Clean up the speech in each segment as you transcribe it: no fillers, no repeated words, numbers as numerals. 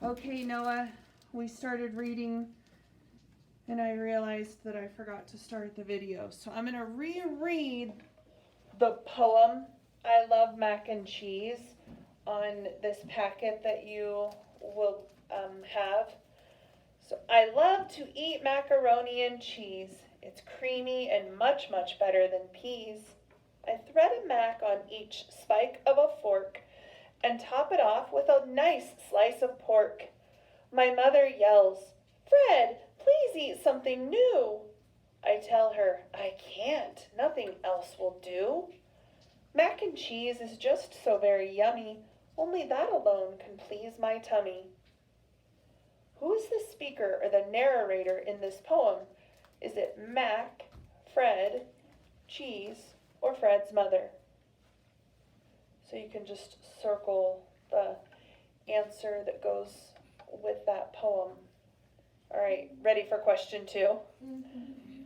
Okay, Noah, we started reading and I realized that I forgot to start the video. So I'm going to reread the poem, I Love Mac and Cheese, on this packet that you will have. So I love to eat macaroni and cheese. It's creamy and much, much better than peas. I thread a mac on each spike of a fork and top it off with a nice slice of pork. My mother yells, "Fred, please eat something new." I tell her, "I can't, nothing else will do." Mac and cheese is just so very yummy, only that alone can please my tummy. Who is the speaker or the narrator in this poem? Is it Mac, Fred, Cheese, or Fred's mother? So you can just circle the answer that goes with that poem. All right, ready for question 2? Mm-hmm.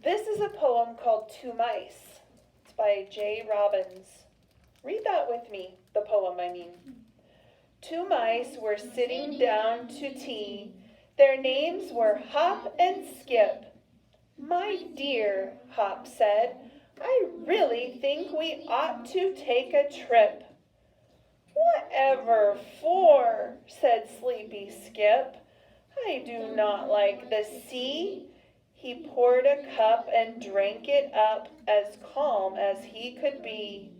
This is a poem called Two Mice. It's by J. Robbins. Read that with me, the poem I mean. Two mice were sitting down to tea. Their names were Hop and Skip. "My dear," Hop said, "I really think we ought to take a trip." "Whatever for?" said sleepy Skip. "I do not like the sea." He poured a cup and drank it up as calm as he could be.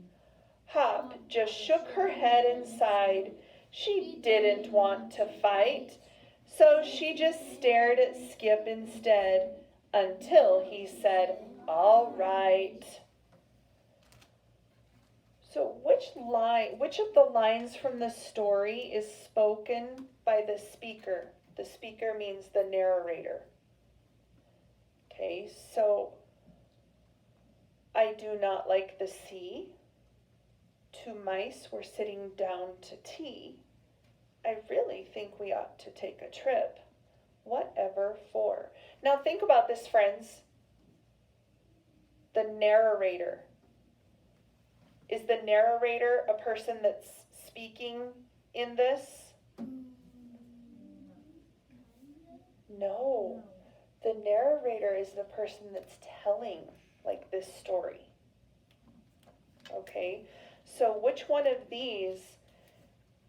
Hop just shook her head and sighed. She didn't want to fight, so she just stared at Skip instead until he said, "All right." So which of the lines from the story is spoken by the speaker? The speaker means the narrator. Okay, so I do not like the sea. Two mice were sitting down to tea. I really think we ought to take a trip. Whatever for? Now think about this, friends. The narrator. Is the narrator a person that's speaking in this? No. The narrator is the person that's telling, like, this story. Okay, so which one of these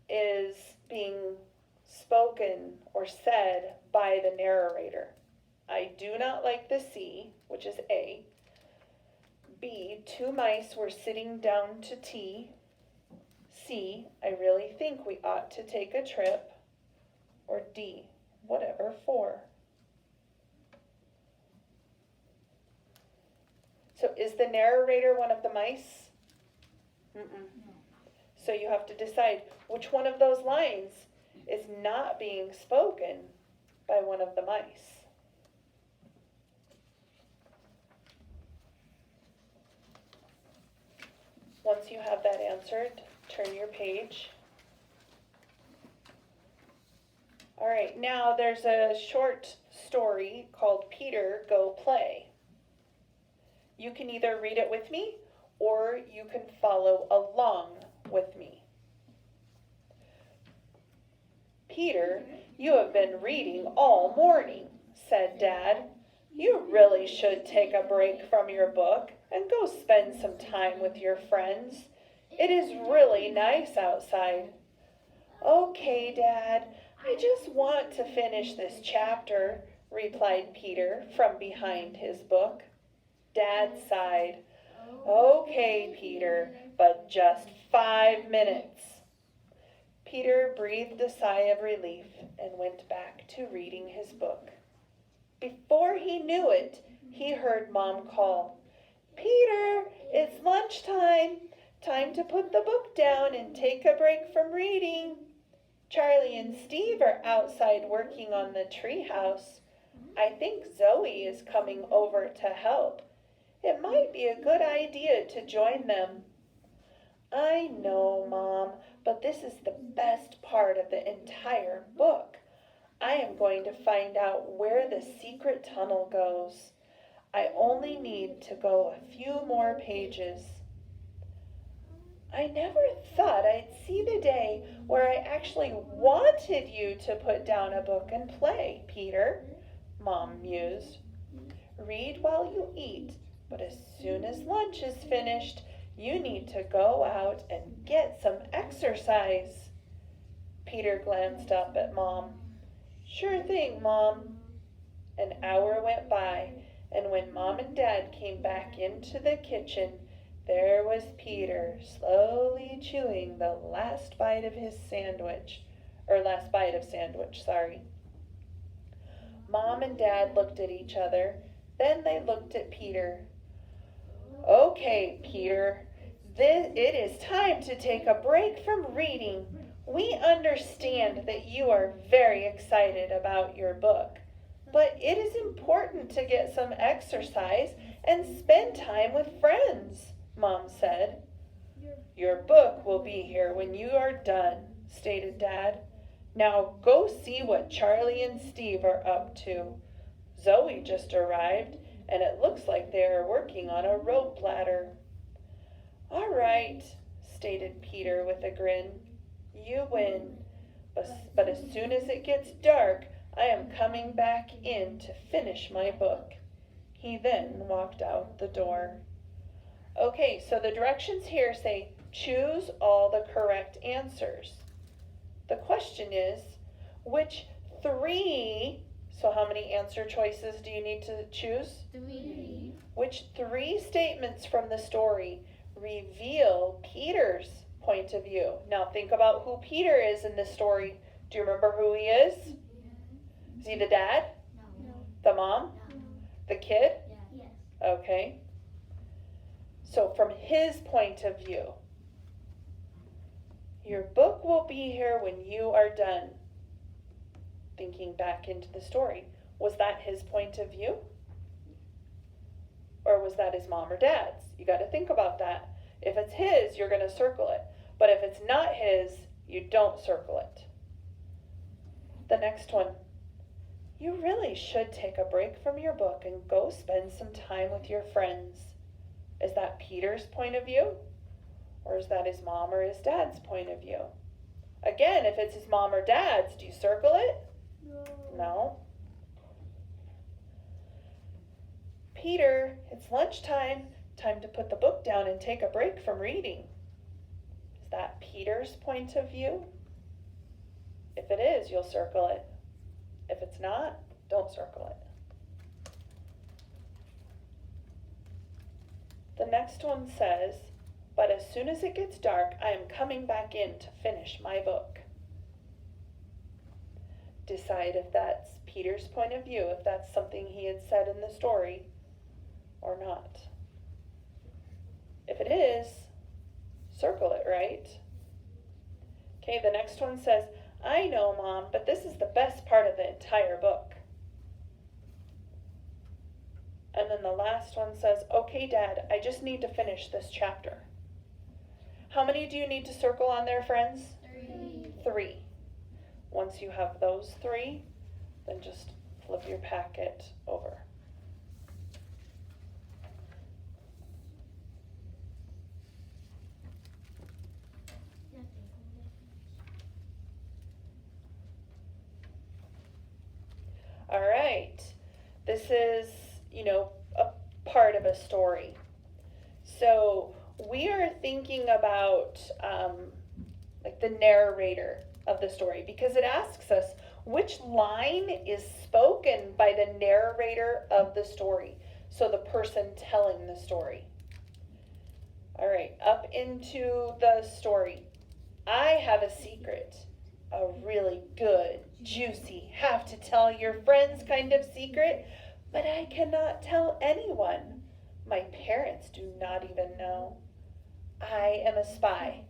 is being spoken or said by the narrator? I do not like the sea, which is A. B, two mice were sitting down to tea. C, I really think we ought to take a trip. Or D, whatever for? So is the narrator one of the mice? Mm-mm. So you have to decide which one of those lines is not being spoken by one of the mice. Once you have that answered, turn your page. All right, now there's a short story called Peter, Go Play. You can either read it with me or you can follow along with me. "Peter, you have been reading all morning," said Dad. "You really should take a break from your book and go spend some time with your friends. It is really nice outside." "Okay, Dad, I just want to finish this chapter," replied Peter from behind his book. Dad sighed. "Okay, Peter, but just 5 minutes." Peter breathed a sigh of relief and went back to reading his book. Before he knew it, he heard Mom call, "Peter, it's lunchtime. Time to put the book down and take a break from reading. Charlie and Steve are outside working on the treehouse. I think Zoe is coming over to help. It might be a good idea to join them." "I know, Mom, but this is the best part of the entire book. I am going to find out where the secret tunnel goes. I only need to go a few more pages." "I never thought I'd see the day where I actually wanted you to put down a book and play, Peter, Mom mused. Read while you eat, but as soon as lunch is finished, you need to go out and get some exercise. Peter glanced up at Mom. Sure thing, Mom. An hour went by, and when Mom and Dad came back into the kitchen, there was Peter slowly chewing the last bite of sandwich. Mom and Dad looked at each other, then they looked at Peter. Okay, Peter, it is time to take a break from reading. We understand that you are very excited about your book, but it is important to get some exercise and spend time with friends, Mom said. Your book will be here when you are done, stated Dad. Now go see what Charlie and Steve are up to. Zoe just arrived, and it looks like they are working on a rope ladder. All right, stated Peter with a grin. You win. But as soon as it gets dark, I am coming back in to finish my book. He then walked out the door. Okay, so the directions here say choose all the correct answers. The question is, which 3, so how many answer choices do you need to choose? 3. Which 3 statements from the story reveal Peter's point of view? Now think about who Peter is in this story. Do you remember who he is? Is he the dad? No. The mom? No. The kid? Yes. Okay. So from his point of view, your book will be here when you are done. Thinking back into the story, was that his point of view? Or was that his mom or dad's? You got to think about that. If it's his, you're going to circle it. But if it's not his, you don't circle it. The next one. You really should take a break from your book and go spend some time with your friends. Is that Peter's point of view? Or is that his mom or his dad's point of view? Again, if it's his mom or dad's, do you circle it? No. Peter, it's lunchtime. Time to put the book down and take a break from reading. Is that Peter's point of view? If it is, you'll circle it. If it's not, don't circle it. The next one says, but as soon as it gets dark, I am coming back in to finish my book. Decide if that's Peter's point of view, if that's something he had said in the story or not. If it is, circle it, right? Okay, the next one says, I know, Mom, but this is the best part of the entire book. And then the last one says, okay, Dad, I just need to finish this chapter. How many do you need to circle on there, friends? 3. 3. Once you have those 3, then just flip your packet over. All right. This is, a part of a story. So we are thinking about like the narrator of the story, because it asks us which line is spoken by the narrator of the story. So the person telling the story. All right, up into the story. I have a secret, a really good, juicy, have to tell your friends kind of secret, but I cannot tell anyone. My parents do not even know. I am a spy.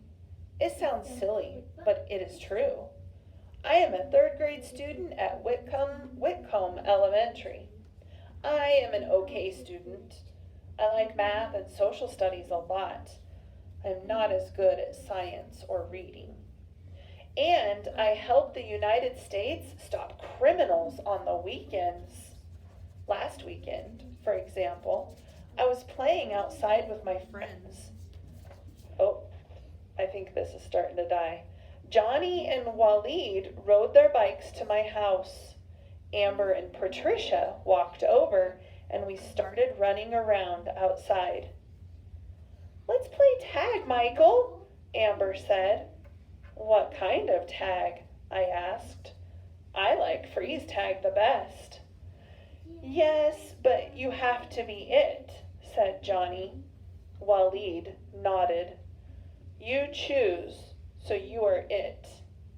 It sounds silly, but it is true. I am a 3rd grade student at Whitcomb Elementary. I am an okay student. I like math and social studies a lot. I'm not as good at science or reading. And I help the United States stop criminals on the weekends. Last weekend, for example, I was playing outside with my friends. Oh, I think this is starting to die. Johnny and Waleed rode their bikes to my house. Amber and Patricia walked over, and we started running around outside. "Let's play tag, Michael," Amber said. "What kind of tag?" I asked. "I like freeze tag the best." "Yes, but you have to be it," said Johnny. Waleed nodded. "You choose, so you are it.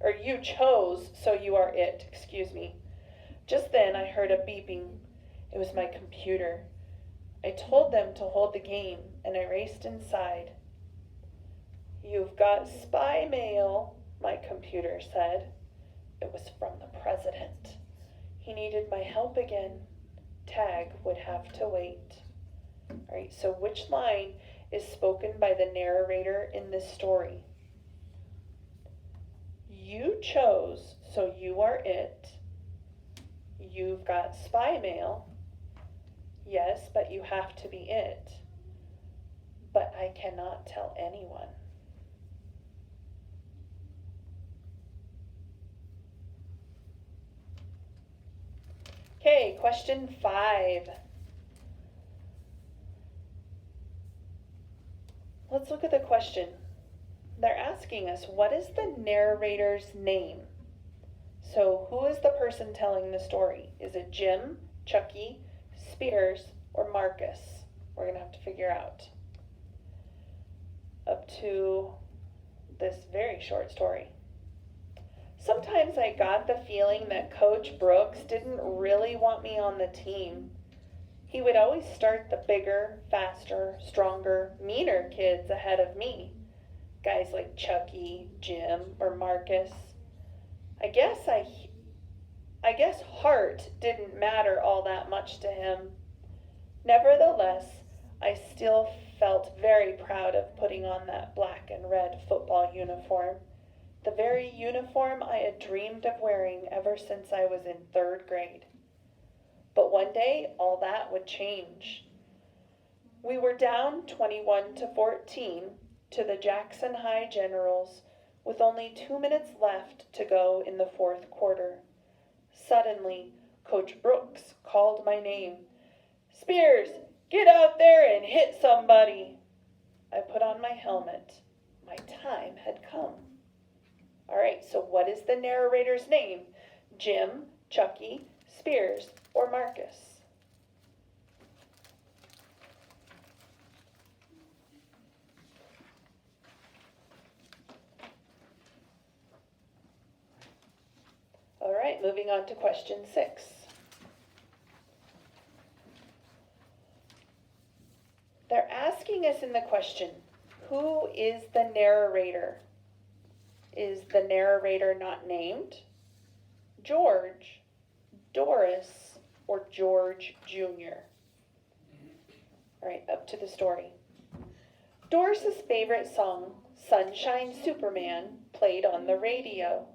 Or you chose, so you are it, excuse me." Just then I heard a beeping. It was my computer. I told them to hold the game, and I raced inside. "You've got spy mail," my computer said. It was from the president. He needed my help again. Tag would have to wait. All right, so which line is spoken by the narrator in this story? You chose, so you are it. You've got spy mail. Yes, but you have to be it. But I cannot tell anyone. Okay, question 5. Let's look at the question. They're asking us, what is the narrator's name? So who is the person telling the story? Is it Jim, Chucky, Spears, or Marcus? We're going to have to figure out. Up to this very short story. Sometimes I got the feeling that Coach Brooks didn't really want me on the team. He would always start the bigger, faster, stronger, meaner kids ahead of me. Guys like Chucky, Jim, or Marcus. I guess heart didn't matter all that much to him. Nevertheless, I still felt very proud of putting on that black and red football uniform. The very uniform I had dreamed of wearing ever since I was in 3rd grade. But one day, all that would change. We were down 21-14 to the Jackson High Generals with only 2 minutes left to go in the 4th quarter. Suddenly, Coach Brooks called my name. "Spears, get out there and hit somebody." I put on my helmet. My time had come. All right, so what is the narrator's name? Jim, Chucky, Spears, or Marcus? All right, moving on to question 6. They're asking us in the question, who is the narrator? Is the narrator not named? George, Doris, or George Jr.? All right, up to the story. Doris's favorite song, Sunshine Superman, played on the radio.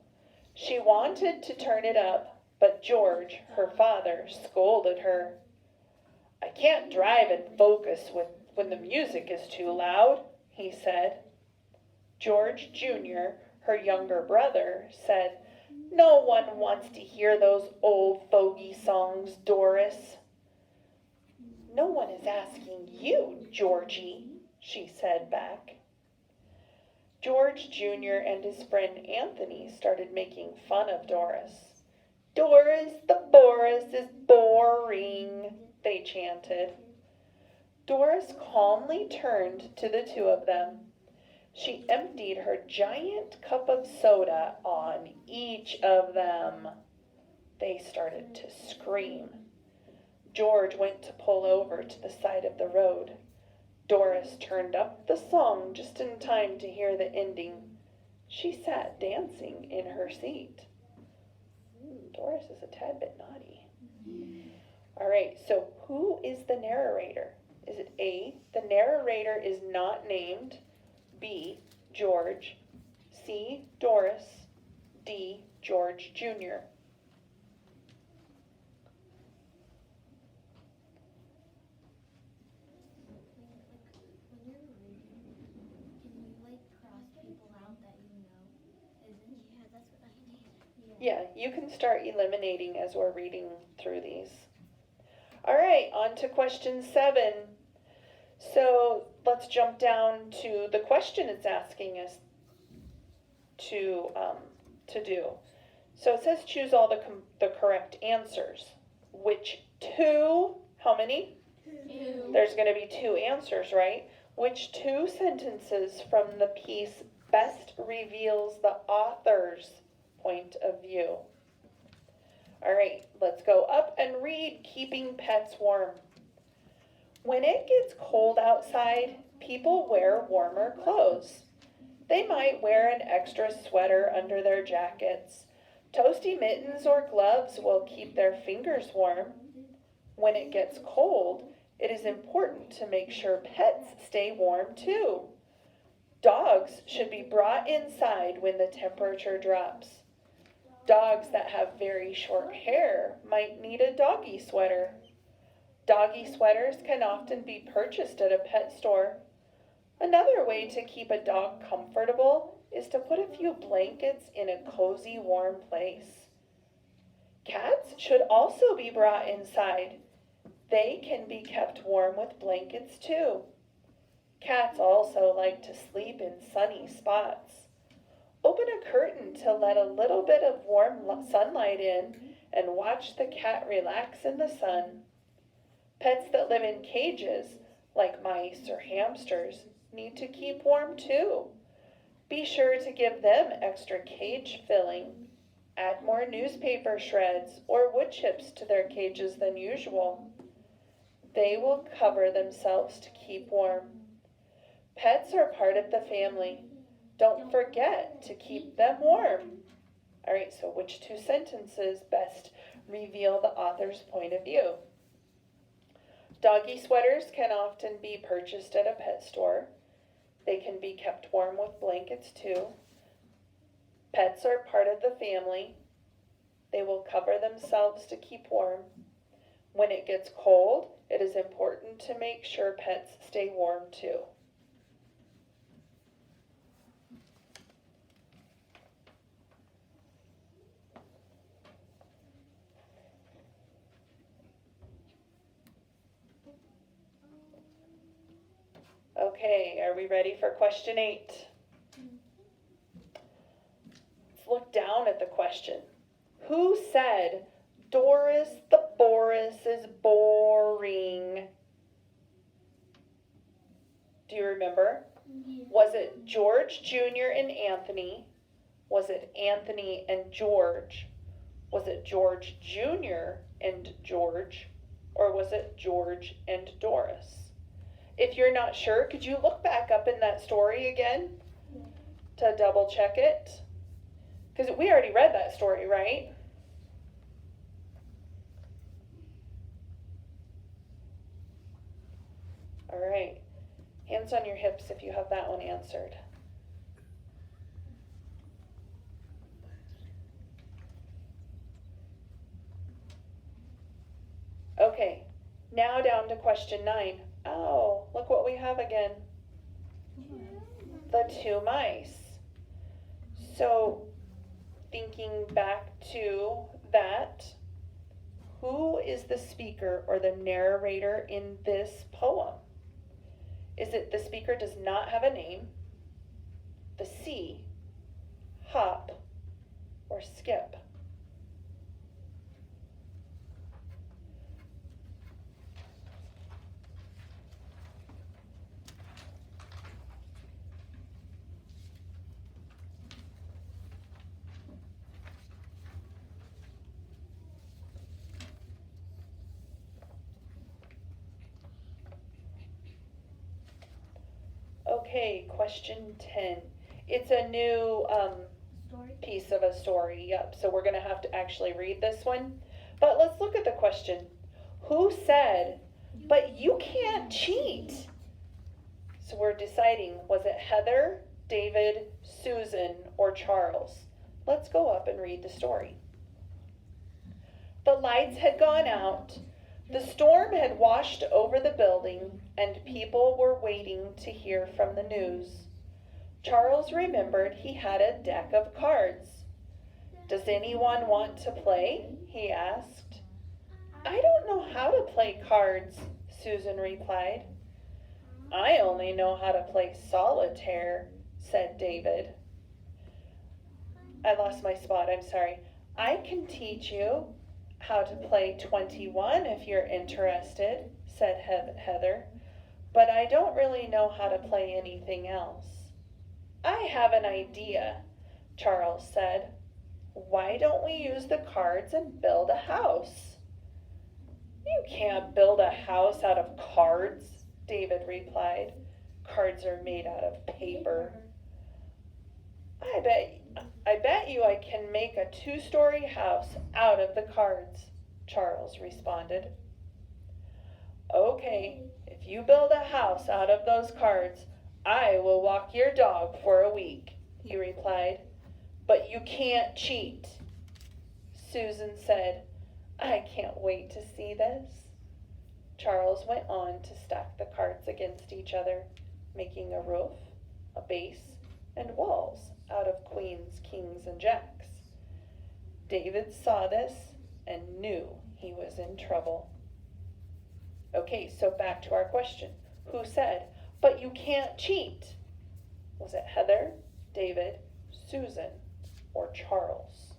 She wanted to turn it up, but George, her father, scolded her. "I can't drive and focus when the music is too loud," he said. George Jr., her younger brother, said, "No one wants to hear those old fogey songs, Doris." "No one is asking you, Georgie," she said back. George Jr. and his friend Anthony started making fun of Doris. "Doris the Boris is boring," they chanted. Doris calmly turned to the 2 of them. She emptied her giant cup of soda on each of them. They started to scream. George went to pull over to the side of the road. Doris turned up the song just in time to hear the ending. She sat dancing in her seat. Doris is a tad bit naughty. All right, so who is the narrator? Is it A, the narrator is not named, B, George, C, Doris, D, George Jr.? When you're reading, can you cross people out that you know isn't Yeah, you can start eliminating as we're reading through these. All right, on to question 7. So let's jump down to the question it's asking us to do. So it says choose all the correct answers. Which 2, how many? 2. There's going to be 2 answers, right? Which 2 sentences from the piece best reveals the author's point of view? All right, let's go up and read Keeping Pets Warm. When it gets cold outside, people wear warmer clothes. They might wear an extra sweater under their jackets. Toasty mittens or gloves will keep their fingers warm. When it gets cold, it is important to make sure pets stay warm too. Dogs should be brought inside when the temperature drops. Dogs that have very short hair might need a doggy sweater. Doggy sweaters can often be purchased at a pet store. Another way to keep a dog comfortable is to put a few blankets in a cozy, warm place. Cats should also be brought inside. They can be kept warm with blankets too. Cats also like to sleep in sunny spots. Open a curtain to let a little bit of warm sunlight in and watch the cat relax in the sun. Pets that live in cages, like mice or hamsters, need to keep warm too. Be sure to give them extra cage filling. Add more newspaper shreds or wood chips to their cages than usual. They will cover themselves to keep warm. Pets are part of the family. Don't forget to keep them warm. All right, so which 2 sentences best reveal the author's point of view? Doggy sweaters can often be purchased at a pet store. They can be kept warm with blankets too. Pets are part of the family. They will cover themselves to keep warm. When it gets cold, it is important to make sure pets stay warm too. Okay, are we ready for question 8? Let's look down at the question. Who said, Doris the Boris is boring? Do you remember? Yeah. Was it George Jr. and Anthony? Was it Anthony and George? Was it George Jr. and George? Or was it George and Doris? If you're not sure, could you look back up in that story again to double check it? Because we already read that story, right? All right. Hands on your hips if you have that one answered. Okay, now down to question 9. Oh, look what we have again. The 2 mice. So, thinking back to that, who is the speaker or the narrator in this poem? Is it the speaker does not have a name, the C, Hop, or Skip? Okay, question 10. It's a new piece of a story. Yep, so we're going to have to actually read this one. But let's look at the question. Who said, but you can't cheat? So we're deciding, was it Heather, David, Susan, or Charles? Let's go up and read the story. The lights had gone out. The storm had washed over the building, and people were waiting to hear from the news. Charles remembered he had a deck of cards. Does anyone want to play? He asked. I don't know how to play cards, Susan replied. I only know how to play solitaire, said David. I lost my spot, I'm sorry. I can teach you how to play 21 if you're interested, said Heather, but I don't really know how to play anything else. I have an idea, Charles said. Why don't we use the cards and build a house? You can't build a house out of cards, David replied. Cards are made out of paper. I bet you I can make a 2-story house out of the cards, Charles responded. Okay, if you build a house out of those cards, I will walk your dog for a week, he replied. But you can't cheat. Susan said, I can't wait to see this. Charles went on to stack the cards against each other, making a roof, a base, and walls out of queens, kings, and jacks. David saw this and knew he was in trouble. Okay, so back to our question. Who said, but you can't cheat? Was it Heather, David, Susan, or Charles?